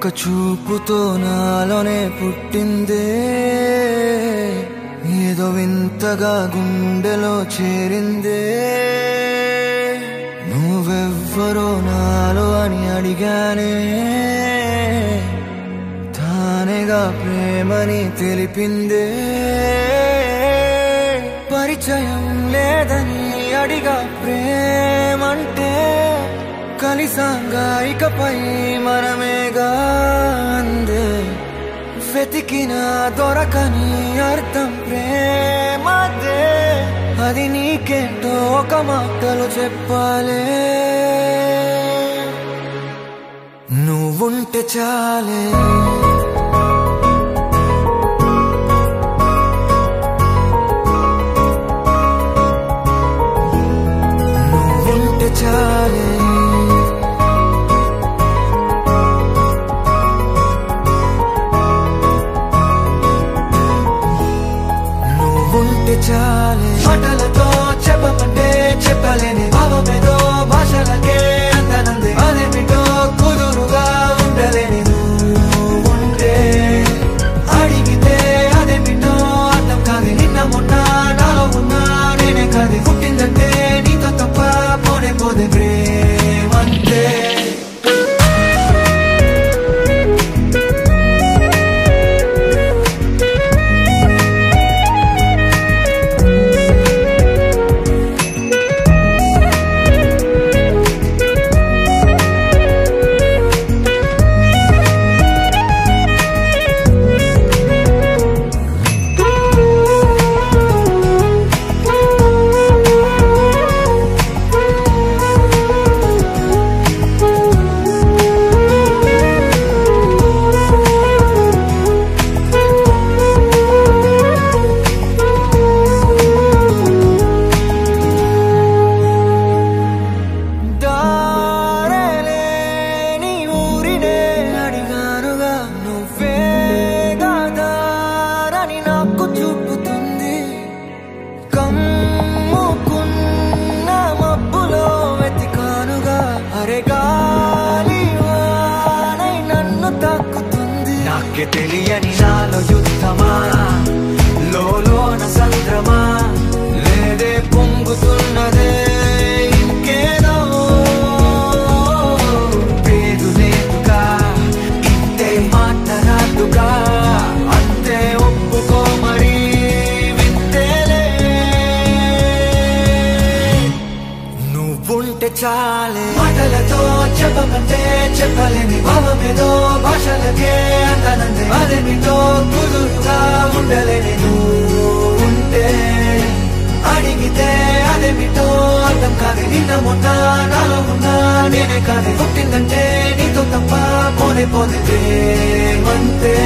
ఒక చూపుతో నాలోనే పుట్టిందే ఏదో వింతగా గుండెలో చేరిందే నువ్వెవ్వరో నాలో అని అడిగానే తానేగా ప్రేమని తెలిపిందే పరిచయం లేదని అడిగా ప్రేమంటే కలిసాంగా ఇకపై మనమేగా అందే వెతికిన దొరకని అర్థం ప్రేమదే అది నీకేంటో ఒక మాటలో చెప్పాలే నువ్వుంటే చాలే నువ్వుంటే చాలే నువ్వుంటే చాలే మాటలతో చెప్పమంటే చెప్పలేని భావమేదో భాషలకే అందనందే అదేమిటో కుదురుగా ఉండలేని నువ్వుంటే అడిగితే అదేమిటో అర్థం కాదు నిన్న మొన్న నాలో ఉన్నా నేనే కాదు పుట్టిందంటే నీతో తప్ప పోనే పోదే ప్రేమంతే తెలియని నాలో యుద్ధమా లోన సంద్రమా లేదే పొంగుతున్నదే ఇంకేదో పేరు లేదుగా ఇంతే మాట్లాడుగా అంతే ఒప్పుకో మరి వింతేలే నువ్వుంటే చాలే మాటలతో చెప్పమంటే చెప్పలేని భావమేదో భాషలకే అందనందే అదేమిటో కుదురుగా ఉండలేని నువ్వుంటే అడిగితే అదేమిటో అర్థం కాదు నిన్న మొన్న నాలో ఉన్నా నేనే కాదు పుట్టిందంటే నీతో తప్ప పోనే పోదే ప్రేమంతే